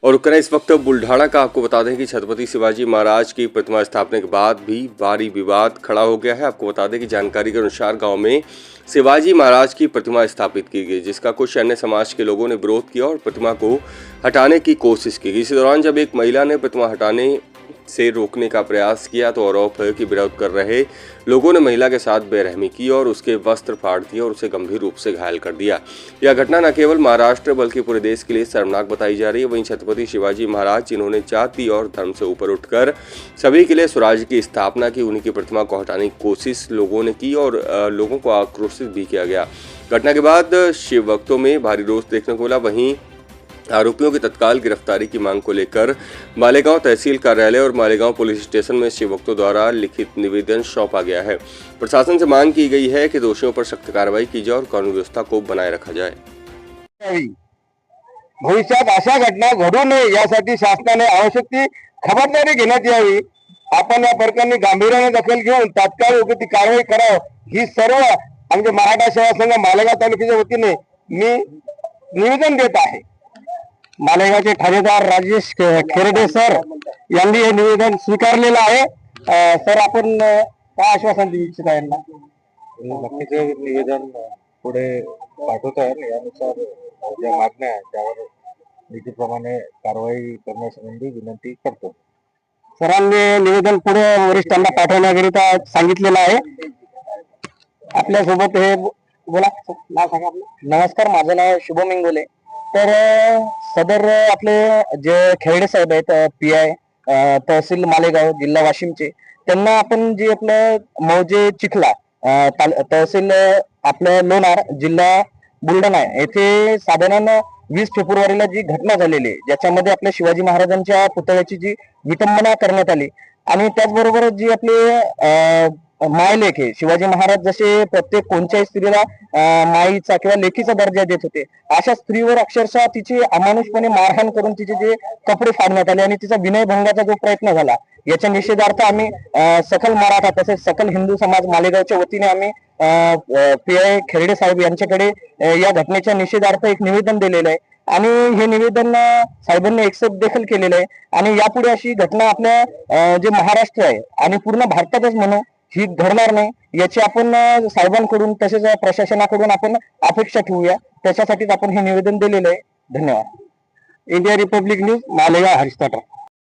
और करें इस वक्त बुल्ढाना का आपको बता दें कि छत्रपति शिवाजी महाराज की प्रतिमा स्थापना के बाद भी भारी विवाद खड़ा हो गया है। आपको बता दें कि जानकारी के अनुसार गांव में शिवाजी महाराज की प्रतिमा स्थापित की गई, जिसका कुछ अन्य समाज के लोगों ने विरोध किया और प्रतिमा को हटाने की कोशिश की। इसी दौरान जब एक महिला ने प्रतिमा हटाने से रोकने का प्रयास किया तो आरोप है कि विरोध कर रहे लोगों ने महिला के साथ बेरहमी की और उसके वस्त्र फाड़ दिए और उसे गंभीर रूप से घायल कर दिया। यह घटना न केवल महाराष्ट्र बल्कि पूरे देश के लिए शर्मनाक बताई जा रही है। वहीं छत्रपति शिवाजी महाराज जिन्होंने जाति और धर्म से ऊपर उठकर सभी के लिए स्वराज्य की स्थापना की, उन्हीं की प्रतिमा को हटाने की कोशिश लोगों ने की और लोगों को आक्रोशित भी किया गया। घटना के बाद शिव भक्तों में भारी रोष देखने को मिला। वहीं आरोपियों की तत्काल गिरफ्तारी की मांग को लेकर मालेगांव तहसील कार्यालय और मालेगांव पुलिस स्टेशन में शिव भक्तों द्वारा लिखित निवेदन सौंपा गया है। प्रशासन से मांग की गई है कि दोषियों पर सख्त कार्रवाई की जाए और कानून व्यवस्था को बनाए रखा जाए। भविष्यात अशा घटना घडू नये यासाठी शासनाने आवश्यक ती खबरदारी घेण्यात यावी। आपण या प्रकरणी गांभीर्याने दखल घेऊन तात्काळ योग्य ती कारवाई करावी, ही सर्व आमच्या मराठा सेवा संघ मालेगाव तालुक्याच्या वतीने मी निवेदन देत आहे। मालेगावचे ठाणेदार राजेश खेरडे सर यांनी हे निवेदन स्वीकारलेलं आहे। सर आपण काय आश्वासन देऊ इच्छिता यांना? नक्कीच निवेदन पुढे पाठवत आहे। यानुसार ज्या मागण्या आहेत त्यावर नीतीप्रमाणे कारवाई करण्यासंबंधी विनंती करतो। सरांनी निवेदन पुढे वरिष्ठांना पाठवण्याकरिता सांगितलेलं आहे। आपल्यासोबत हे बोला, नाव सांगा आपलं। नमस्कार, माझं नाव शुभम इंगोले। तर सदर आपले जे खेरडे साहेब आहेत, PI तहसील मालेगाव जिल्हा वाशिमचे, त्यांना आपण जे आपलं मौजे चिखला तहसील आपलं लोणार जिल्हा बुलढाणा येथे साधारण 20 फेब्रुवारीला जी घटना झालेली आहे, ज्याच्यामध्ये आपल्या शिवाजी महाराजांच्या पुतळ्याची जी विटंबना करण्यात आली आणि त्याचबरोबर जी आपले मायलेख आहे, शिवाजी महाराज जसे प्रत्येक कोणत्याही स्त्रीला माईचा किंवा लेकीचा दर्जा देत होते, अशा स्त्रीवर अक्षरशः तिची अमानुषपणे मारहाण करून तिचे जे कपडे फाडण्यात आले आणि तिचा विनयभंगाचा जो प्रयत्न झाला, याच्या निषेधार्थ आम्ही सकल मराठा तसेच सकल हिंदू समाज मालेगावच्या वतीने आम्ही PI खेरडे साहेब यांच्याकडे या घटनेच्या निषेधार्थ एक निवेदन दिलेलं आहे आणि हे निवेदन साहेबांनी एक्सेप्ट देखील केलेलं आहे आणि यापुढे अशी घटना आपल्या जे महाराष्ट्र आहे आणि पूर्ण भारतातच म्हणू ही घडणार नाही याची आपण साहेबांकडून तसेच प्रशासनाकडून आपण अपेक्षा ठेवूया। त्याच्यासाठीच आपण हे निवेदन दिलेलं आहे। धन्यवाद। India Republic news, Malegaon, हरिष्ठाटा।